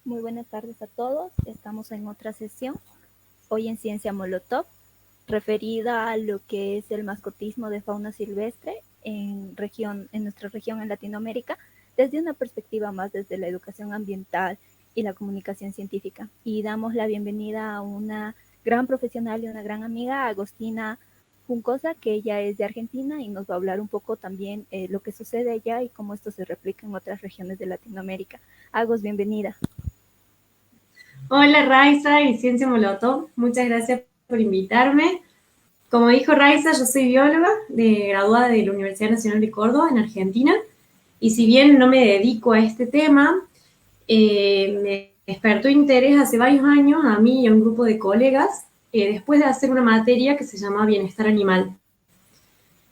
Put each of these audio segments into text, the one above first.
Muy buenas tardes a todos. Estamos en otra sesión, hoy en Ciencia Molotov, referida a lo que es el mascotismo de fauna silvestre en nuestra región en Latinoamérica, desde una perspectiva más desde la educación ambiental y la comunicación científica. Y damos la bienvenida a una gran profesional y una gran amiga, Agostina Juncosa, que ella es de Argentina y nos va a hablar un poco también lo que sucede allá y cómo esto se replica en otras regiones de Latinoamérica. Agos, bienvenida. Hola Raiza y Ciencia Molotov, muchas gracias por invitarme. Como dijo Raiza, yo soy bióloga, graduada de la Universidad Nacional de Córdoba, en Argentina, y si bien no me dedico a este tema, me despertó interés hace varios años a mí y a un grupo de colegas, después de hacer una materia que se llama Bienestar Animal.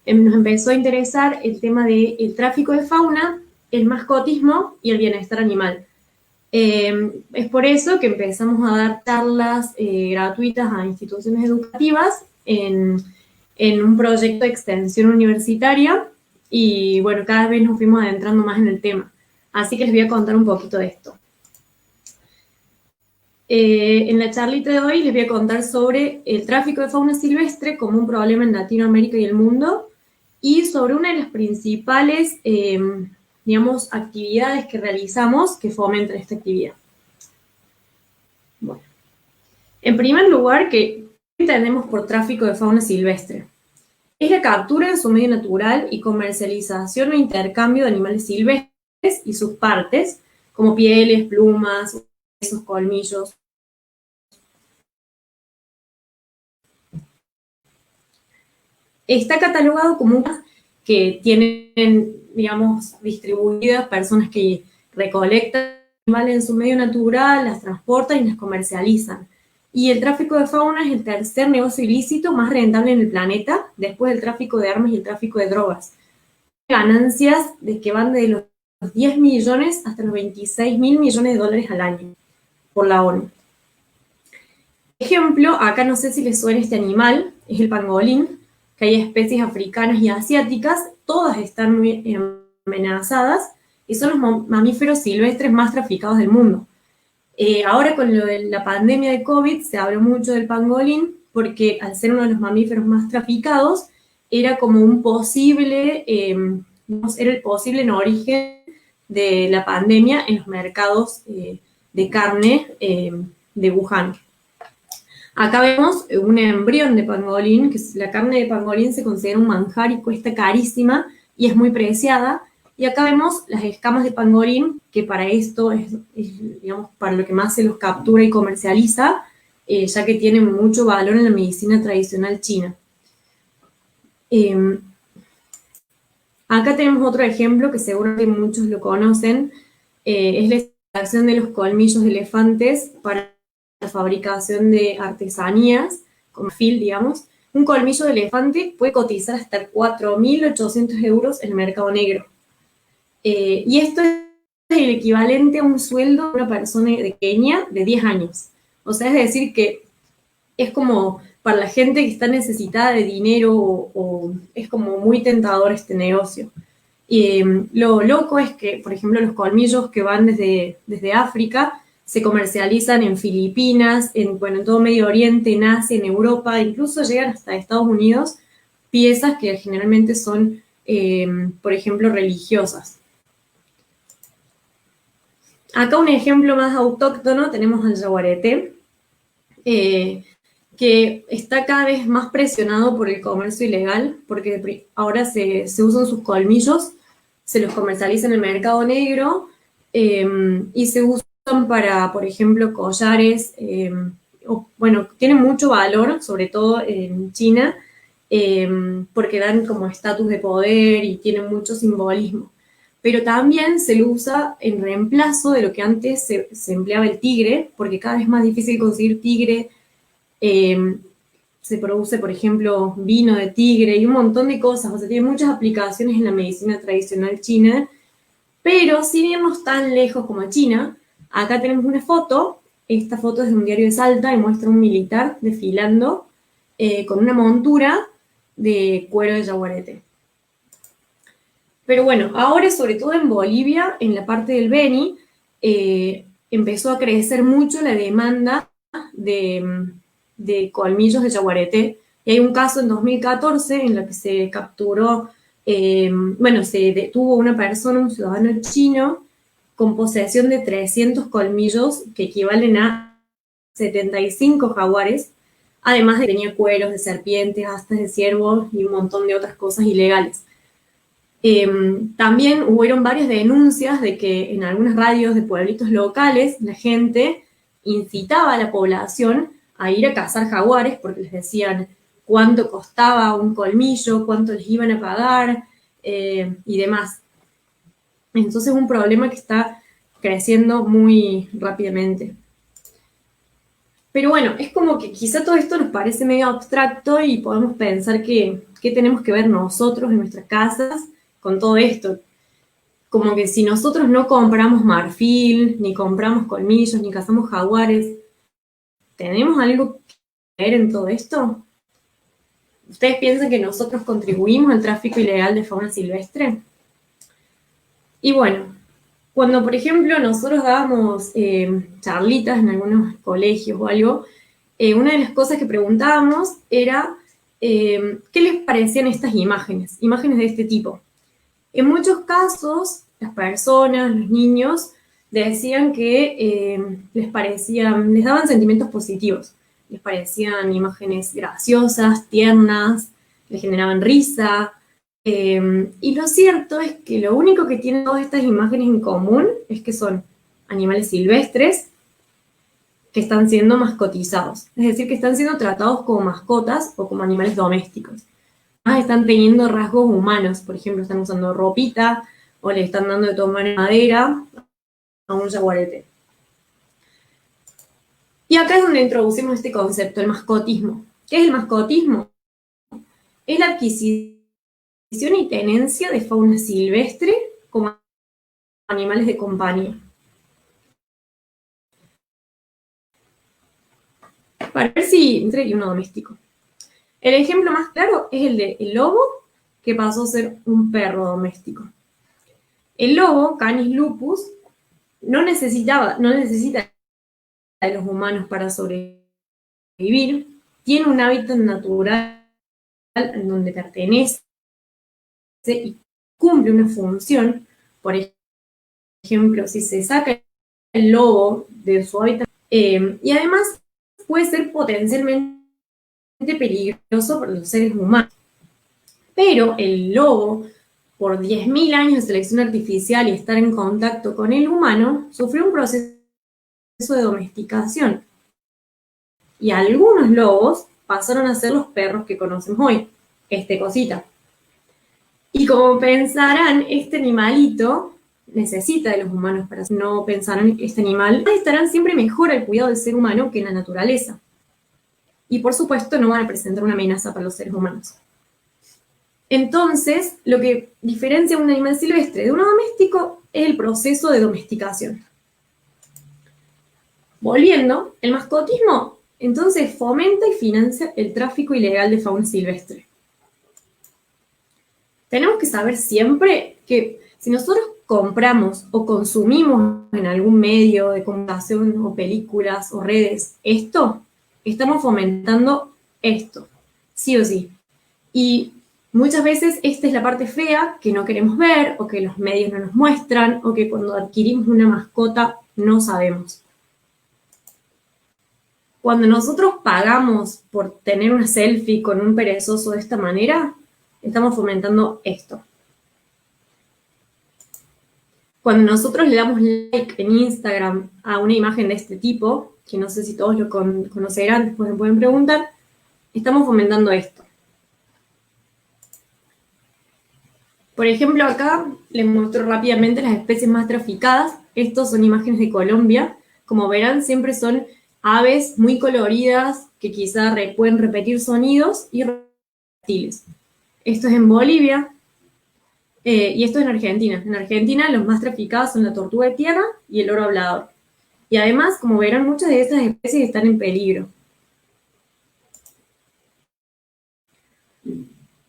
Nos empezó a interesar el tema del tráfico de fauna, el mascotismo y el bienestar animal. Es por eso que empezamos a dar charlas gratuitas a instituciones educativas en un proyecto de extensión universitaria y bueno, cada vez nos fuimos adentrando más en el tema. Así que les voy a contar un poquito de esto. En la charlita de hoy les voy a contar sobre el tráfico de fauna silvestre como un problema en Latinoamérica y el mundo y sobre una de las principales, digamos, actividades que realizamos que fomentan esta actividad. Bueno, en primer lugar, ¿qué entendemos por tráfico de fauna silvestre? Es la captura en su medio natural y comercialización o intercambio de animales silvestres y sus partes, como pieles, plumas, huesos, colmillos. Está catalogado como una que tienen, digamos, distribuidas personas que recolectan animales en su medio natural, las transportan y las comercializan. Y el tráfico de fauna es el tercer negocio ilícito más rentable en el planeta, después del tráfico de armas y el tráfico de drogas. Ganancias de que van de los 10 millones hasta los 26 mil millones de dólares al año por la ONU. Ejemplo, acá no sé si les suena este animal, es el pangolín, que hay especies africanas y asiáticas, todas están muy amenazadas y son los mamíferos silvestres más traficados del mundo. Ahora con lo de la pandemia de COVID se habló mucho del pangolín porque al ser uno de los mamíferos más traficados era como un posible, era el posible en origen de la pandemia en los mercados de carne de Wuhan. Acá vemos un embrión de pangolín, que la carne de pangolín se considera un manjar y cuesta carísima y es muy preciada. Y acá vemos las escamas de pangolín, que para esto es digamos, para lo que más se los captura y comercializa, ya que tienen mucho valor en la medicina tradicional china. Acá tenemos otro ejemplo que seguramente muchos lo conocen, es la extracción de los colmillos de elefantes para la fabricación de artesanías, como fil, digamos. Un colmillo de elefante puede cotizar hasta 4.800 euros en el mercado negro. Y esto es el equivalente a un sueldo de una persona de Kenia de 10 años. O sea, es decir, que es como para la gente que está necesitada de dinero o es como muy tentador este negocio. Y lo loco es que, por ejemplo, los colmillos que van desde África se comercializan en Filipinas, bueno, en todo Medio Oriente, en Asia, en Europa, incluso llegan hasta Estados Unidos, piezas que generalmente son, por ejemplo, religiosas. Acá un ejemplo más autóctono tenemos al yaguareté, que está cada vez más presionado por el comercio ilegal, porque ahora se usan sus colmillos, se los comercializa en el mercado negro y se usan para, por ejemplo, collares, bueno, tienen mucho valor, sobre todo en China, porque dan como estatus de poder y tienen mucho simbolismo. Pero también se lo usa en reemplazo de lo que antes se empleaba el tigre, porque cada vez es más difícil conseguir tigre. Se produce, por ejemplo, vino de tigre y un montón de cosas. O sea, tiene muchas aplicaciones en la medicina tradicional china. Pero sin irnos tan lejos como China, acá tenemos una foto. Esta foto es de un diario de Salta y muestra a un militar desfilando con una montura de cuero de yaguareté. Pero bueno, ahora sobre todo en Bolivia, en la parte del Beni, empezó a crecer mucho la demanda de colmillos de yaguareté. Y hay un caso en 2014 en el que se capturó, se detuvo una persona, un ciudadano chino, con posesión de 300 colmillos que equivalen a 75 jaguares, además de que tenía cueros de serpientes, astas de ciervos y un montón de otras cosas ilegales. También hubieron varias denuncias de que en algunas radios de pueblitos locales la gente incitaba a la población a ir a cazar jaguares porque les decían cuánto costaba un colmillo, cuánto les iban a pagar y demás. Entonces es un problema que está creciendo muy rápidamente. Pero bueno, es como que quizá todo esto nos parece medio abstracto y podemos pensar que tenemos que ver nosotros en nuestras casas con todo esto. Como que si nosotros no compramos marfil, ni compramos colmillos, ni cazamos jaguares, ¿tenemos algo que ver en todo esto? ¿Ustedes piensan que nosotros contribuimos al tráfico ilegal de fauna silvestre? Y bueno, cuando por ejemplo nosotros dábamos charlitas en algunos colegios o algo, una de las cosas que preguntábamos era qué les parecían estas imágenes de este tipo. En muchos casos, las personas, los niños, decían que les daban sentimientos positivos, les parecían imágenes graciosas, tiernas, les generaban risa. Y lo cierto es que lo único que tienen todas estas imágenes en común es que son animales silvestres que están siendo mascotizados, es decir, que están siendo tratados como mascotas o como animales domésticos. Están teniendo rasgos humanos, por ejemplo, están usando ropita o le están dando de tomar madera a un yaguareté. Y acá es donde introducimos este concepto, el mascotismo. ¿Qué es el mascotismo? Es la adquisición y tenencia de fauna silvestre como animales de compañía. Para ver si entre uno doméstico. El ejemplo más claro es el del lobo, que pasó a ser un perro doméstico. El lobo, Canis lupus, no necesita de los humanos para sobrevivir, tiene un hábitat natural en donde pertenece y cumple una función. Por ejemplo, si se saca el lobo de su hábitat, y además puede ser potencialmente peligroso para los seres humanos. Pero el lobo, por 10.000 años de selección artificial y estar en contacto con el humano, sufrió un proceso de domesticación. Y algunos lobos pasaron a ser los perros que conocemos hoy, este cosita. Y como pensarán, este animalito necesita de los humanos para no pensarán que este animal estarán siempre mejor al cuidado del ser humano que en la naturaleza. Y por supuesto no van a presentar una amenaza para los seres humanos. Entonces, lo que diferencia a un animal silvestre de uno doméstico es el proceso de domesticación. Volviendo, el mascotismo entonces fomenta y financia el tráfico ilegal de fauna silvestre. Tenemos que saber siempre que si nosotros compramos o consumimos en algún medio de comunicación o películas o redes esto, estamos fomentando esto, sí o sí. Y muchas veces esta es la parte fea que no queremos ver o que los medios no nos muestran o que cuando adquirimos una mascota no sabemos. Cuando nosotros pagamos por tener una selfie con un perezoso de esta manera, estamos fomentando esto. Cuando nosotros le damos like en Instagram a una imagen de este tipo, que no sé si todos lo conocerán, después me pueden preguntar, estamos fomentando esto. Por ejemplo, acá les muestro rápidamente las especies más traficadas. Estos son imágenes de Colombia. Como verán, siempre son aves muy coloridas que quizá pueden repetir sonidos y reptiles. Esto es en Bolivia y esto es en Argentina. En Argentina los más traficados son la tortuga de tierra y el loro hablador. Y además, como verán, muchas de estas especies están en peligro.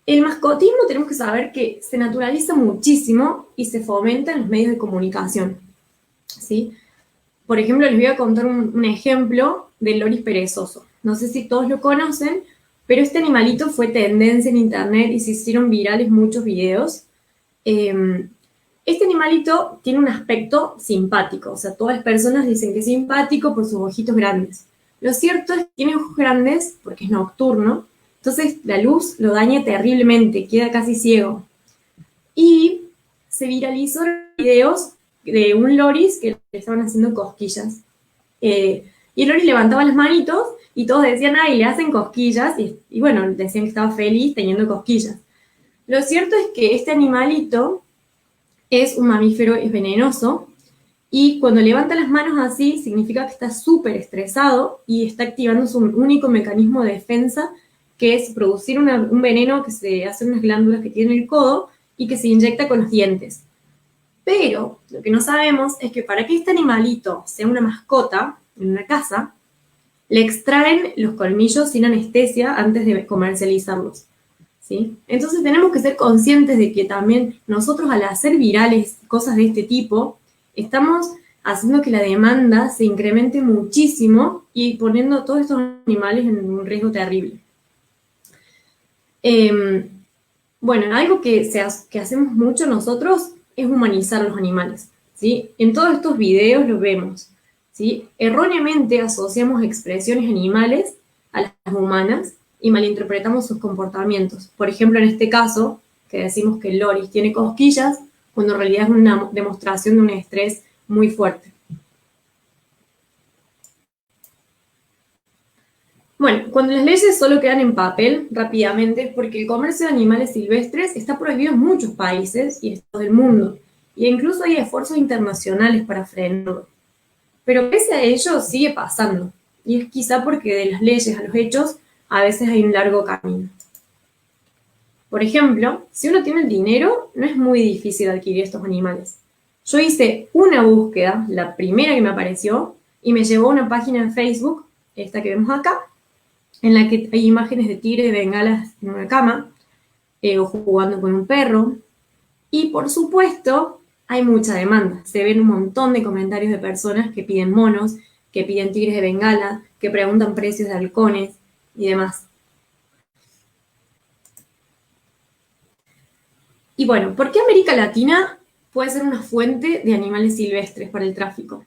El mascotismo tenemos que saber que se naturaliza muchísimo y se fomenta en los medios de comunicación, ¿sí? Por ejemplo, les voy a contar un ejemplo del loris perezoso. No sé si todos lo conocen, pero este animalito fue tendencia en internet y se hicieron virales muchos videos. Este animalito tiene un aspecto simpático, o sea, todas las personas dicen que es simpático por sus ojitos grandes. Lo cierto es que tiene ojos grandes porque es nocturno, entonces la luz lo daña terriblemente, queda casi ciego. Y se viralizó videos de un loris que le estaban haciendo cosquillas. Y el loris levantaba las manitos y todos decían, ay, le hacen cosquillas, y bueno, decían que estaba feliz teniendo cosquillas. Lo cierto es que este animalito es un mamífero, es venenoso, y cuando levanta las manos así, significa que está súper estresado y está activando su único mecanismo de defensa, que es producir un veneno que se hace en unas glándulas que tiene el codo y que se inyecta con los dientes. Pero lo que no sabemos es que para que este animalito sea una mascota en una casa, le extraen los colmillos sin anestesia antes de comercializarlos. ¿Sí? Entonces tenemos que ser conscientes de que también nosotros al hacer virales cosas de este tipo, estamos haciendo que la demanda se incremente muchísimo y poniendo a todos estos animales en un riesgo terrible. Bueno, algo que hacemos mucho nosotros es humanizar los animales, ¿sí? En todos estos videos lo vemos, ¿sí? Erróneamente asociamos expresiones animales a las humanas y malinterpretamos sus comportamientos. Por ejemplo, en este caso, que decimos que el loris tiene cosquillas, cuando en realidad es una demostración de un estrés muy fuerte. Bueno, cuando las leyes solo quedan en papel, rápidamente, porque el comercio de animales silvestres está prohibido en muchos países y estados del mundo, e incluso hay esfuerzos internacionales para frenarlo. Pero pese a ello, sigue pasando, y es quizá porque de las leyes a los hechos a veces hay un largo camino. Por ejemplo, si uno tiene el dinero, no es muy difícil adquirir estos animales. Yo hice una búsqueda, la primera que me apareció, y me llevó a una página en Facebook, esta que vemos acá, en la que hay imágenes de tigres de bengalas en una cama, o jugando con un perro. Y por supuesto, hay mucha demanda. Se ven un montón de comentarios de personas que piden monos, que piden tigres de bengala, que preguntan precios de halcones y demás. Y bueno, ¿por qué América Latina puede ser una fuente de animales silvestres para el tráfico?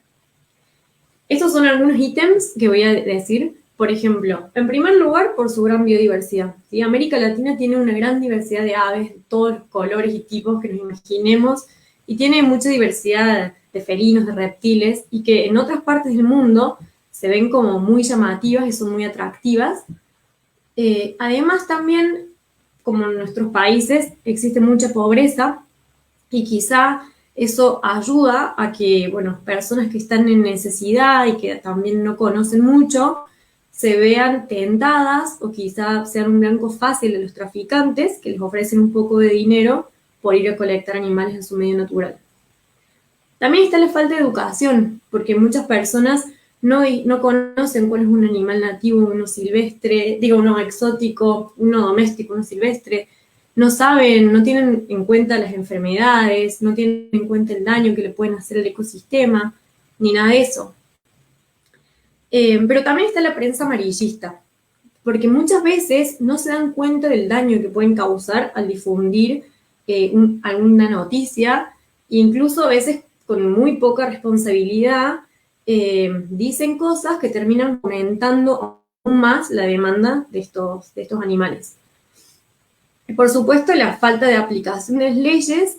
Estos son algunos ítems que voy a decir. Por ejemplo, en primer lugar, por su gran biodiversidad. ¿Sí? América Latina tiene una gran diversidad de aves, de todos los colores y tipos que nos imaginemos, y tiene mucha diversidad de felinos, de reptiles, y que en otras partes del mundo se ven como muy llamativas y son muy atractivas. Además, también, como en nuestros países, existe mucha pobreza, y quizá eso ayuda a que, bueno, personas que están en necesidad y que también no conocen mucho, se vean tentadas o quizá sean un blanco fácil de los traficantes que les ofrecen un poco de dinero por ir a colectar animales en su medio natural. También está la falta de educación, porque muchas personas no conocen cuál es un animal nativo, uno silvestre, digo, uno exótico, uno doméstico, uno silvestre. No saben, no tienen en cuenta las enfermedades, no tienen en cuenta el daño que le pueden hacer al ecosistema, ni nada de eso. Pero también está la prensa amarillista, porque muchas veces no se dan cuenta del daño que pueden causar al difundir alguna noticia, e incluso a veces con muy poca responsabilidad dicen cosas que terminan aumentando aún más la demanda de estos animales. Por supuesto, la falta de aplicación de las leyes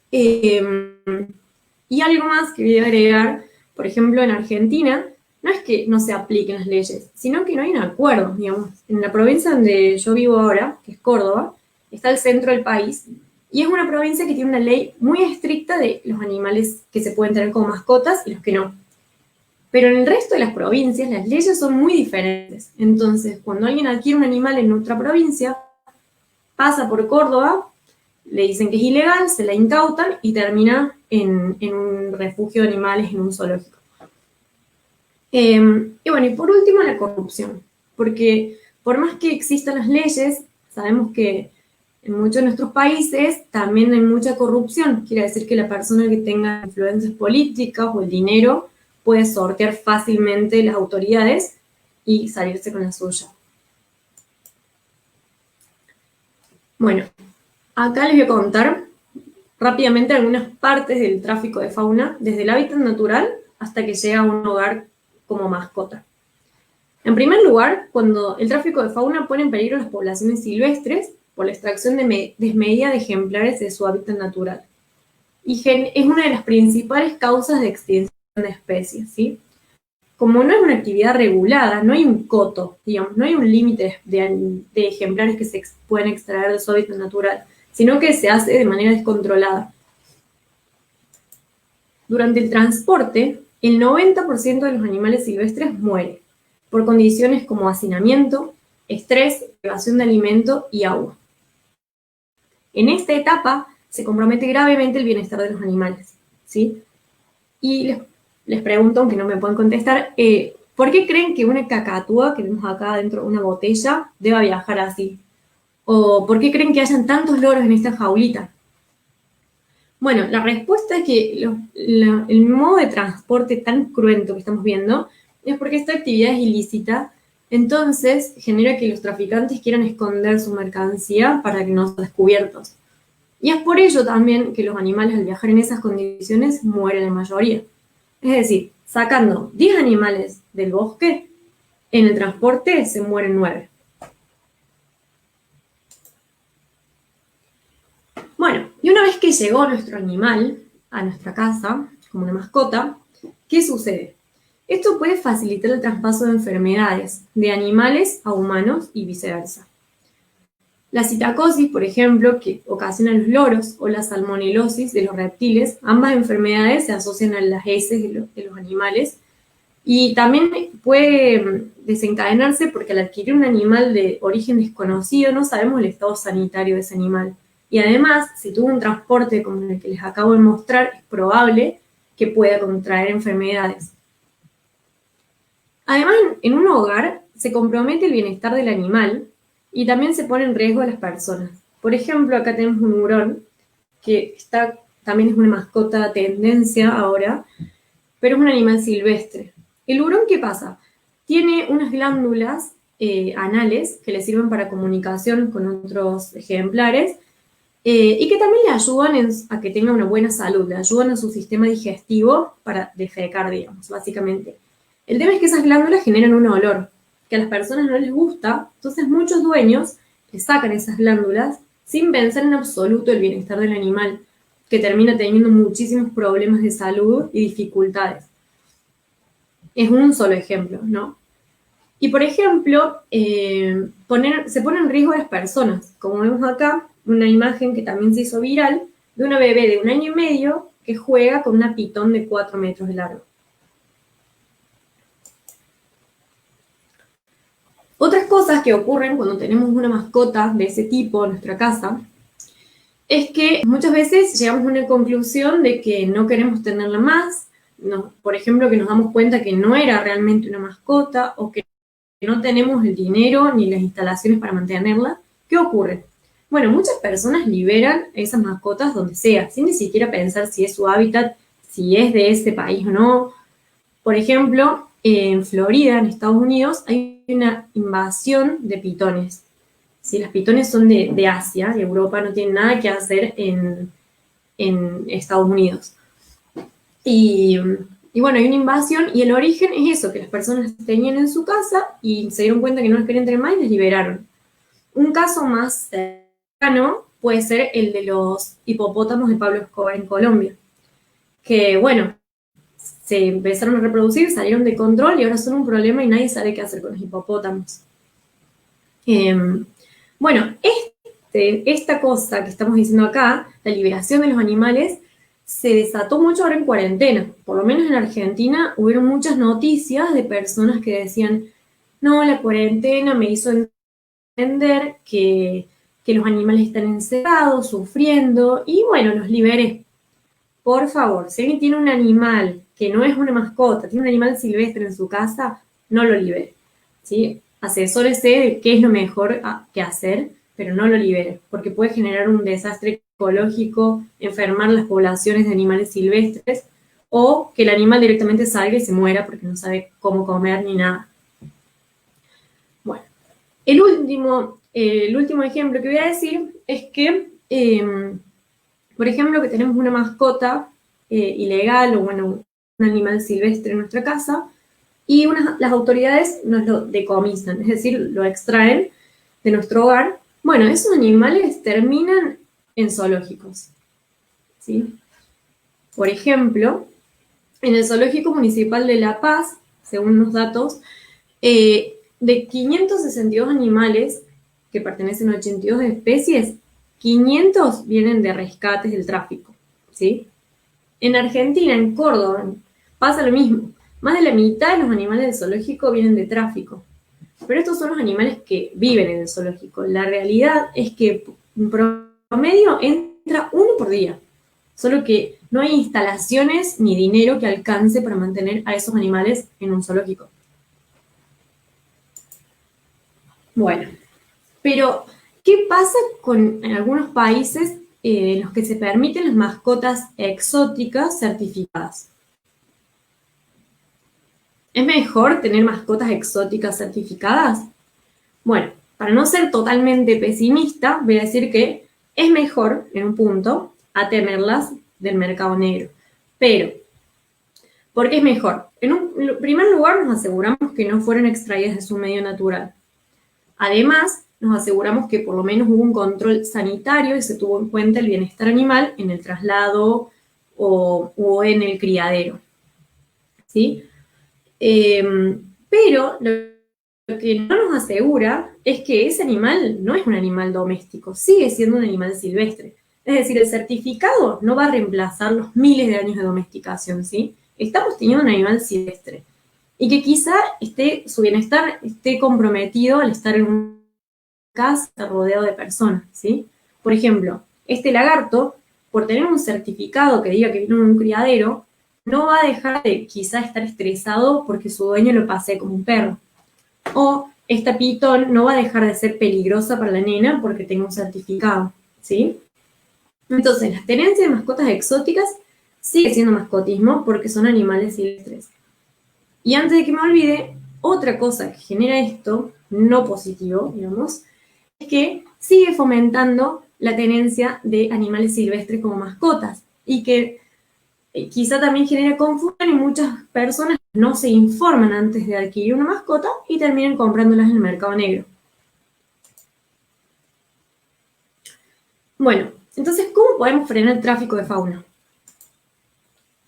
y algo más que voy a agregar, por ejemplo, en Argentina, no es que no se apliquen las leyes, sino que no hay un acuerdo, digamos. En la provincia donde yo vivo ahora, que es Córdoba, está el centro del país, y es una provincia que tiene una ley muy estricta de los animales que se pueden tener como mascotas y los que no. Pero en el resto de las provincias las leyes son muy diferentes. Entonces, cuando alguien adquiere un animal en otra provincia, pasa por Córdoba, le dicen que es ilegal, se la incautan y termina en un refugio de animales, en un zoológico. Y bueno, y por último la corrupción, porque por más que existan las leyes, sabemos que en muchos de nuestros países también hay mucha corrupción. Quiere decir que la persona que tenga influencias políticas o el dinero puede sortear fácilmente las autoridades y salirse con la suya. Bueno, acá les voy a contar rápidamente algunas partes del tráfico de fauna, desde el hábitat natural hasta que llega a un hogar como mascota. En primer lugar, cuando el tráfico de fauna pone en peligro las poblaciones silvestres por la extracción desmedida de ejemplares de su hábitat natural. Y es una de las principales causas de extinción de especies, ¿sí? Como no es una actividad regulada, no hay un coto, digamos, no hay un límite de ejemplares que se pueden extraer de su hábitat natural, sino que se hace de manera descontrolada. Durante el transporte, el 90% de los animales silvestres muere por condiciones como hacinamiento, estrés, privación de alimento y agua. En esta etapa se compromete gravemente el bienestar de los animales, ¿sí? Y les pregunto, aunque no me pueden contestar, ¿por qué creen que una cacatúa que vemos acá dentro de una botella deba viajar así? ¿O por qué creen que hayan tantos loros en esta jaulita? Bueno, la respuesta es que el modo de transporte tan cruento que estamos viendo es porque esta actividad es ilícita, entonces genera que los traficantes quieran esconder su mercancía para que no sean descubiertos. Y es por ello también que los animales al viajar en esas condiciones mueren en mayoría. Es decir, sacando 10 animales del bosque, en el transporte se mueren 9. Bueno, y una vez que llegó nuestro animal a nuestra casa, como una mascota, ¿qué sucede? Esto puede facilitar el traspaso de enfermedades de animales a humanos y viceversa. La citacosis, por ejemplo, que ocasiona los loros, o la salmonelosis de los reptiles, ambas enfermedades se asocian a las heces de los animales y también puede desencadenarse porque al adquirir un animal de origen desconocido no sabemos el estado sanitario de ese animal. Y además, si tuvo un transporte como el que les acabo de mostrar, es probable que pueda contraer enfermedades. Además, en un hogar se compromete el bienestar del animal y también se pone en riesgo a las personas. Por ejemplo, acá tenemos un hurón, que también es una mascota tendencia ahora, pero es un animal silvestre. El hurón, ¿qué pasa? Tiene unas glándulas anales que le sirven para comunicación con otros ejemplares y que también le ayudan a que tenga una buena salud, le ayudan a su sistema digestivo para defecar, digamos, básicamente. El tema es que esas glándulas generan un olor que a las personas no les gusta, entonces muchos dueños le sacan esas glándulas sin pensar en absoluto el bienestar del animal, que termina teniendo muchísimos problemas de salud y dificultades. Es un solo ejemplo, ¿no? Y por ejemplo, se pone en riesgo a las personas, como vemos acá, una imagen que también se hizo viral, de una bebé de 1 año y medio que juega con una pitón de 4 metros de largo. Otras cosas que ocurren cuando tenemos una mascota de ese tipo en nuestra casa es que muchas veces llegamos a una conclusión de que no queremos tenerla más, por ejemplo, que nos damos cuenta que no era realmente una mascota o que no tenemos el dinero ni las instalaciones para mantenerla. ¿Qué ocurre? Bueno, muchas personas liberan esas mascotas donde sea, sin ni siquiera pensar si es su hábitat, si es de ese país o no. Por ejemplo, en Florida, en Estados Unidos, hay una invasión de pitones. ¿Sí? Las pitones son de Asia y Europa, no tienen nada que hacer en Estados Unidos. Y bueno, hay una invasión y el origen es eso, que las personas tenían en su casa y se dieron cuenta que no les querían tener más y les liberaron. Un caso más cercano puede ser el de los hipopótamos de Pablo Escobar en Colombia, que bueno, se empezaron a reproducir, salieron de control y ahora son un problema y nadie sabe qué hacer con los hipopótamos. Bueno, esta cosa que estamos diciendo acá, la liberación de los animales, se desató mucho ahora en cuarentena. Por lo menos en Argentina hubieron muchas noticias de personas que decían, no, la cuarentena me hizo entender que los animales están encerrados, sufriendo, y bueno, los liberé. Por favor, si alguien tiene un animal que no es una mascota, tiene un animal silvestre en su casa, no lo libere, ¿sí? Asesórese de qué es lo mejor que hacer, pero no lo libere, porque puede generar un desastre ecológico, enfermar las poblaciones de animales silvestres, o que el animal directamente salga y se muera porque no sabe cómo comer ni nada. Bueno, el último ejemplo que voy a decir es que, por ejemplo, que tenemos una mascota ilegal o bueno, un animal silvestre en nuestra casa y las autoridades nos lo decomisan, es decir, lo extraen de nuestro hogar. Bueno, esos animales terminan en zoológicos, ¿sí? Por ejemplo, en el Zoológico Municipal de La Paz, según los datos, de 562 animales que pertenecen a 82 especies, 500 vienen de rescates del tráfico, ¿sí? En Argentina, en Córdoba, pasa lo mismo. Más de la mitad de los animales del zoológico vienen de tráfico. Pero estos son los animales que viven en el zoológico. La realidad es que en promedio entra uno por día. Solo que no hay instalaciones ni dinero que alcance para mantener a esos animales en un zoológico. Bueno, pero ¿qué pasa en algunos países en los que se permiten las mascotas exóticas certificadas? ¿Es mejor tener mascotas exóticas certificadas? Bueno, para no ser totalmente pesimista, voy a decir que es mejor, en un punto, a tenerlas del mercado negro. Pero, ¿por qué es mejor? En primer lugar, nos aseguramos que no fueron extraídas de su medio natural. Además, nos aseguramos que por lo menos hubo un control sanitario y se tuvo en cuenta el bienestar animal en el traslado o en el criadero. ¿Sí? Pero lo que no nos asegura es que ese animal no es un animal doméstico, sigue siendo un animal silvestre. Es decir, el certificado no va a reemplazar los miles de años de domesticación, ¿sí? Estamos teniendo un animal silvestre y que quizá su bienestar esté comprometido al estar en una casa rodeado de personas, ¿sí? Por ejemplo, este lagarto, por tener un certificado que diga que vino en un criadero, no va a dejar de quizá estar estresado porque su dueño lo pasee como un perro. O esta pitón no va a dejar de ser peligrosa para la nena porque tenga un certificado, ¿sí? Entonces, las tenencias de mascotas exóticas sigue siendo mascotismo porque son animales silvestres. Y antes de que me olvide, otra cosa que genera esto, no positivo, digamos, es que sigue fomentando la tenencia de animales silvestres como mascotas y que quizá también genera confusión y muchas personas no se informan antes de adquirir una mascota y terminan comprándolas en el mercado negro. Bueno, entonces, ¿cómo podemos frenar el tráfico de fauna?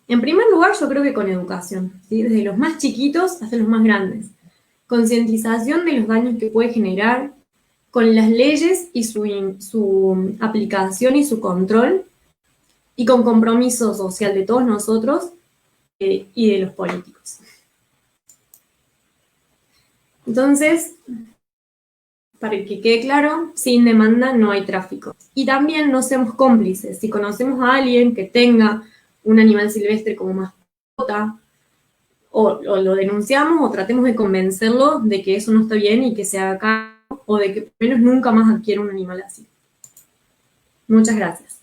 En primer lugar, yo creo que con educación, ¿sí? Desde los más chiquitos hasta los más grandes. Concientización de los daños que puede generar, con las leyes y su aplicación y su control, y con compromiso social de todos nosotros y de los políticos. Entonces, para que quede claro, sin demanda no hay tráfico. Y también no seamos cómplices. Si conocemos a alguien que tenga un animal silvestre como mascota, o lo denunciamos o tratemos de convencerlo de que eso no está bien y que se haga cargo, o de que por lo menos nunca más adquiera un animal así. Muchas gracias.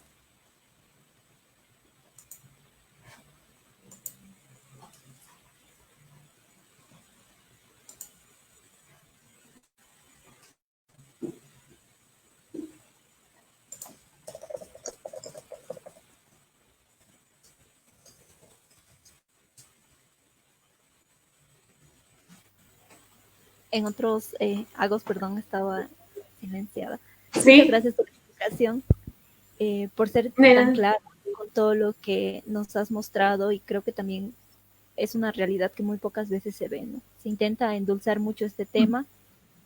En otros agos, perdón, estaba silenciada. ¿Sí? Muchas gracias por la explicación, por ser tan claro con todo lo que nos has mostrado, y creo que también es una realidad que muy pocas veces se ve, ¿no? Se intenta endulzar mucho este tema,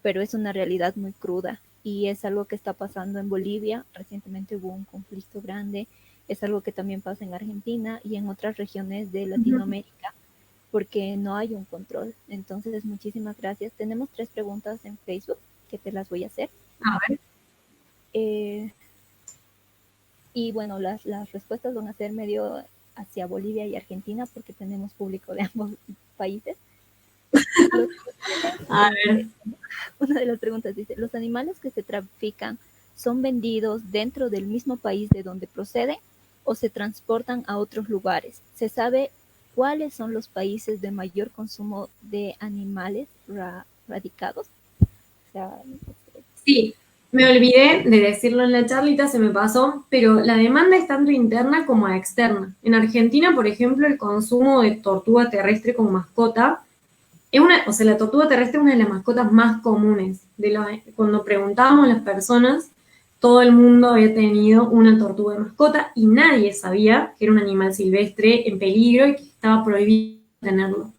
pero es una realidad muy cruda y es algo que está pasando en Bolivia. Recientemente hubo un conflicto grande, es algo que también pasa en Argentina y en otras regiones de Latinoamérica, porque no hay un control. Entonces, muchísimas gracias. Tenemos 3 preguntas en Facebook que te las voy a hacer. A ver. Y bueno, las respuestas van a ser medio hacia Bolivia y Argentina porque tenemos público de ambos países. A ver. Una de las preguntas dice, ¿los animales que se trafican son vendidos dentro del mismo país de donde proceden o se transportan a otros lugares? ¿Se sabe ¿cuáles son los países de mayor consumo de animales radicados? O sea, Sí, me olvidé de decirlo en la charlita, se me pasó, pero la demanda es tanto interna como externa. En Argentina, por ejemplo, el consumo de tortuga terrestre como mascota es una, o sea, la tortuga terrestre es una de las mascotas más comunes. Cuando preguntábamos a las personas, todo el mundo había tenido una tortuga de mascota y nadie sabía que era un animal silvestre en peligro y que estaba prohibido tenerlo.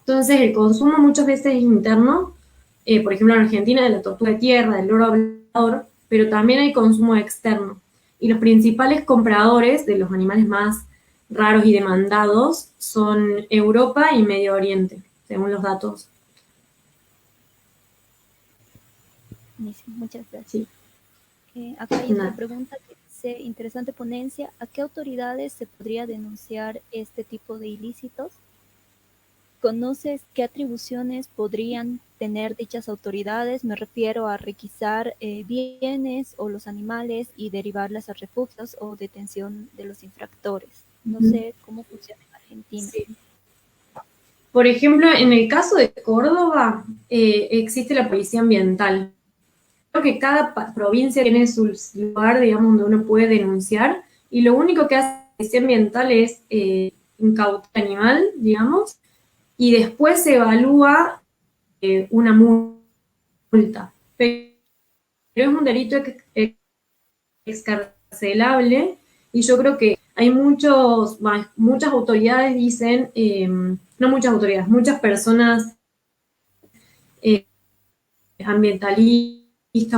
Entonces, el consumo muchas veces es interno, por ejemplo, en Argentina, de la tortuga de tierra, del loro hablador, pero también hay consumo externo. Y los principales compradores de los animales más raros y demandados son Europa y Medio Oriente, según los datos. buenísimo, muchas gracias. Sí, Acá hay otra nada. pregunta que dice, interesante ponencia, ¿a qué autoridades se podría denunciar este tipo de ilícitos? ¿Conoces qué atribuciones podrían tener dichas autoridades? Me refiero a requisar bienes o los animales y derivarlas a refugios o detención de los infractores. No sé cómo funciona en Argentina. Sí. Por ejemplo, en el caso de Córdoba, existe la policía ambiental. Creo que cada provincia tiene su lugar, digamos, donde uno puede denunciar, y lo único que hace la policía ambiental es incautar el animal, digamos, y después se evalúa una multa. Pero es un delito excarcelable, y yo creo que hay muchas autoridades dicen, no muchas autoridades, muchas personas eh, ambientalistas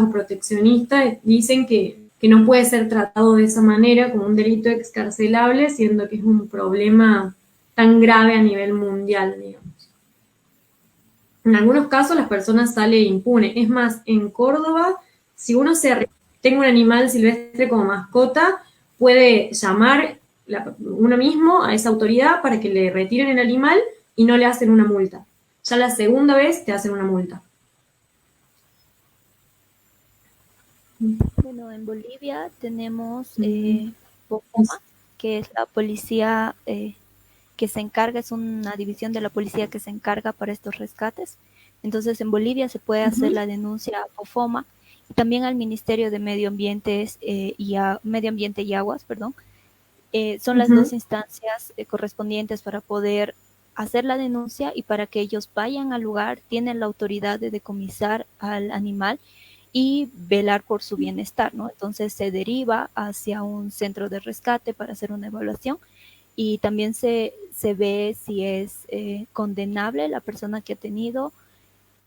o proteccionistas dicen que no puede ser tratado de esa manera como un delito excarcelable, siendo que es un problema tan grave a nivel mundial, digamos. En algunos casos las personas salen impunes. Es más, en Córdoba, si uno tenga un animal silvestre como mascota, puede llamar uno mismo a esa autoridad para que le retiren el animal y no le hacen una multa. Ya la segunda vez te hacen una multa. Bueno, en Bolivia tenemos Mm. POFOMA, que es la policía que se encarga, es una división de la policía que se encarga para estos rescates. Entonces, en Bolivia se puede hacer la denuncia a POFOMA y también al Ministerio de Medio Ambiente y Aguas, perdón. Son las dos instancias correspondientes para poder hacer la denuncia y para que ellos vayan al lugar, tienen la autoridad de decomisar al animal y velar por su bienestar, ¿no? Entonces se deriva hacia un centro de rescate para hacer una evaluación y también se ve si es condenable la persona que ha tenido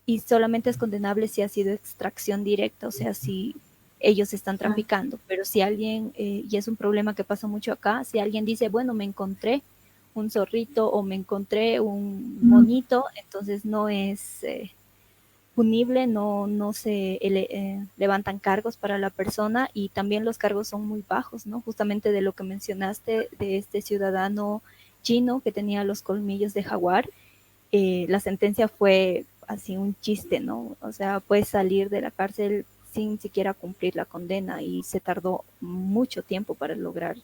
y solamente es condenable si ha sido extracción directa, o sea, si ellos están traficando, pero si alguien, y es un problema que pasa mucho acá, si alguien dice, bueno, me encontré un zorrito o me encontré un monito, entonces no es punible, no se levantan cargos para la persona y también los cargos son muy bajos, ¿no? Justamente de lo que mencionaste de este ciudadano chino que tenía los colmillos de jaguar, la sentencia fue así un chiste, ¿no? O sea, puedes salir de la cárcel sin siquiera cumplir la condena y se tardó mucho tiempo para lograr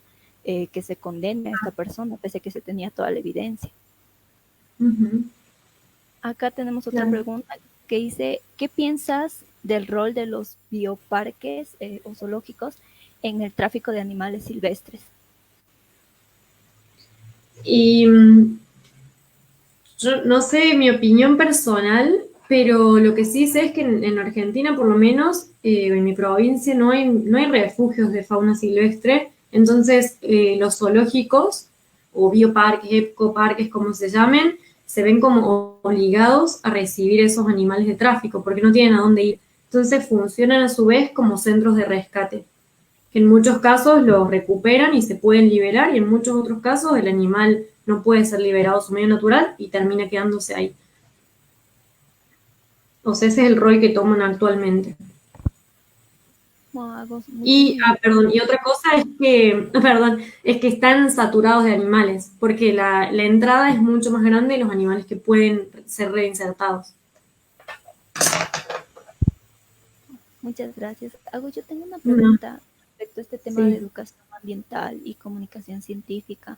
que se condene a esta persona, pese a que se tenía toda la evidencia. Acá tenemos otra Claro. pregunta que dice, ¿qué piensas del rol de los bioparques o zoológicos en el tráfico de animales silvestres? Y yo no sé mi opinión personal, pero lo que sí sé es que en Argentina, por lo menos, en mi provincia, no hay refugios de fauna silvestre. Entonces, los zoológicos o bioparques, ecoparques, como se llamen, se ven como obligados a recibir esos animales de tráfico porque no tienen a dónde ir. Entonces, funcionan a su vez como centros de rescate, que en muchos casos los recuperan y se pueden liberar, y en muchos otros casos el animal no puede ser liberado a su medio natural y termina quedándose ahí. O sea, ese es el rol que toman actualmente. Wow, Y, muchísimas perdón, y otra cosa es que, perdón, es que están saturados de animales, porque la entrada es mucho más grande de los animales que pueden ser reinsertados. Muchas gracias. Yo tengo una No, pregunta respecto a este tema de sí. educación ambiental y comunicación científica.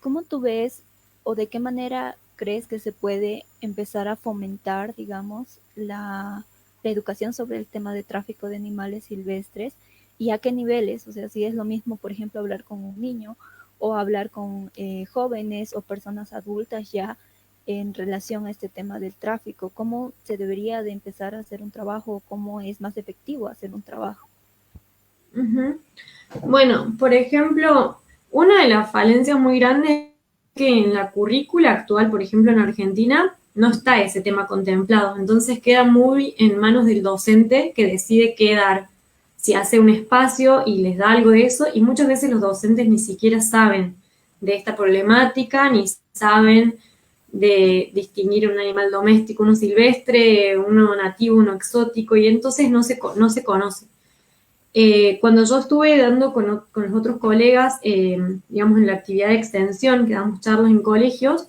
¿Cómo tú ves? o de qué manera crees que se puede empezar a fomentar, digamos, la educación sobre el tema de tráfico de animales silvestres y a qué niveles? O sea, si es lo mismo, por ejemplo, hablar con un niño o hablar con jóvenes o personas adultas ya en relación a este tema del tráfico, cómo se debería de empezar a hacer un trabajo, cómo es más efectivo hacer un trabajo. Ujú. Bueno, por ejemplo, una de las falencias muy grandes es que en la currícula actual, por ejemplo, en Argentina, no está ese tema contemplado. Entonces queda muy en manos del docente que decide qué dar, si hace un espacio y les da algo de eso, y muchas veces los docentes ni siquiera saben de esta problemática, ni saben de distinguir un animal doméstico, uno silvestre, uno nativo, uno exótico, y entonces no se conoce. Cuando yo estuve dando con los otros colegas, digamos, en la actividad de extensión, que damos charlas en colegios,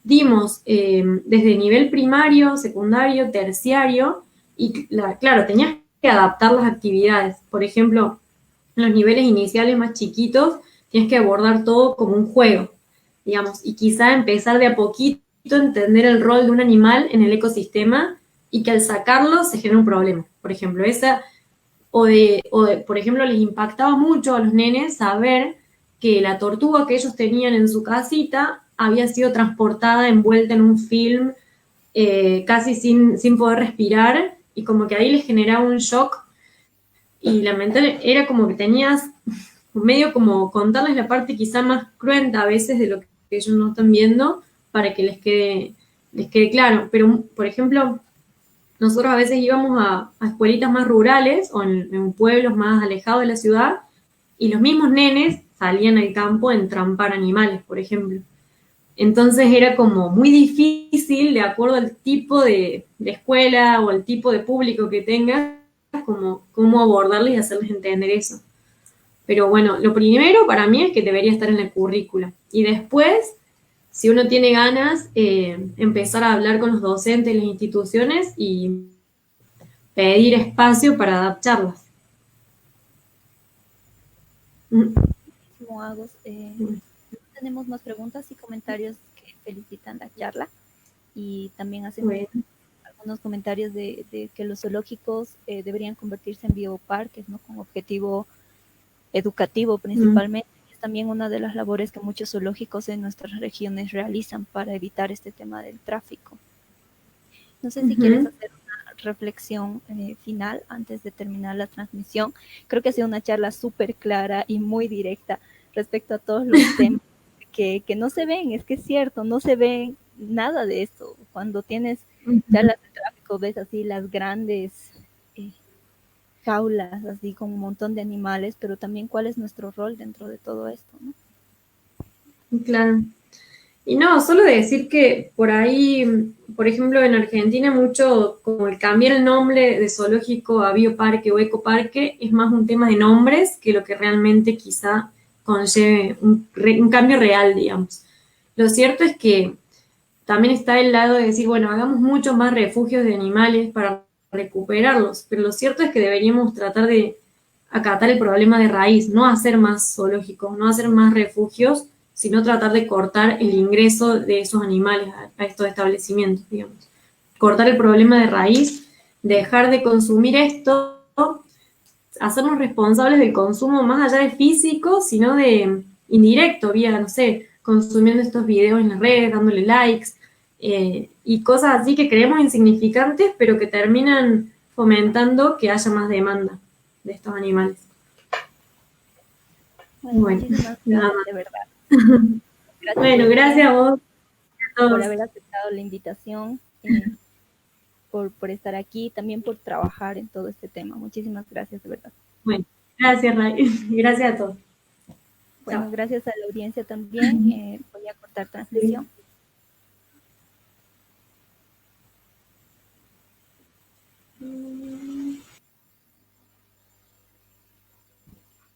dimos desde nivel primario, secundario, terciario, y claro, tenías que adaptar las actividades. Por ejemplo, en los niveles iniciales más chiquitos, tienes que abordar todo como un juego, digamos, y quizá empezar de a poquito a entender el rol de un animal en el ecosistema y que al sacarlo se genera un problema. Por ejemplo, por ejemplo, les impactaba mucho a los nenes saber que la tortuga que ellos tenían en su casita había sido transportada envuelta en un film casi sin poder respirar y como que ahí les generaba un shock y lamentable, era como que tenías medio como contarles la parte quizá más cruenta a veces de lo que ellos no están viendo para que les quede claro. Pero, por ejemplo, nosotros a veces íbamos a escuelitas más rurales o en pueblos más alejados de la ciudad y los mismos nenes salían al campo a entrampar animales, por ejemplo. Entonces era como muy difícil, de acuerdo al tipo de escuela o al tipo de público que tengas, como cómo abordarles y hacerles entender eso. Pero bueno, lo primero para mí es que debería estar en la currícula. Y después, si uno tiene ganas, empezar a hablar con los docentes de las instituciones y pedir espacio para dar charlas. Mm, Como hago, mm, tenemos más preguntas y comentarios que felicitan la charla y también hacen bueno, algunos comentarios de que los zoológicos deberían convertirse en bioparques, ¿no? Con objetivo educativo mm, principalmente. Es también una de las labores que muchos zoológicos en nuestras regiones realizan para evitar este tema del tráfico. No sé si quieres ujú. hacer una reflexión final antes de terminar la transmisión. Creo que ha sido una charla súper clara y muy directa respecto a todos los temas que no se ven, es que es cierto, no se ve nada de esto. Cuando tienes Ujú. charlas de tráfico, ves así las grandes eh, jaulas, así con un montón de animales, pero también cuál es nuestro rol dentro de todo esto, ¿no? Claro. Y no, solo decir que por ahí, por ejemplo, en Argentina mucho, como el cambiar el nombre de zoológico a bioparque o ecoparque, es más un tema de nombres que lo que realmente quizá conlleve un cambio real, digamos. Lo cierto es que también está el lado de decir, bueno, hagamos muchos más refugios de animales para recuperarlos, pero lo cierto es que deberíamos tratar de acatar el problema de raíz, no hacer más zoológicos, no hacer más refugios, sino tratar de cortar el ingreso de esos animales a estos establecimientos, digamos. Cortar el problema de raíz, dejar de consumir esto, hacernos responsables del consumo más allá de físico, sino de indirecto, vía, no sé, consumiendo estos videos en las redes, dándole likes y cosas así que creemos insignificantes, pero que terminan fomentando que haya más demanda de estos animales. Bueno, Bueno, muchísimas nada gracias más. de verdad. Gracias Bueno, por tu gracias tiempo, a vos, a por todos. haber aceptado la invitación, por estar aquí, también por trabajar en todo este tema. Muchísimas gracias, de verdad. Bueno, gracias, Ray. Gracias a todos. Bueno, Chao. gracias a la audiencia también. Voy a cortar transmisión. Sí.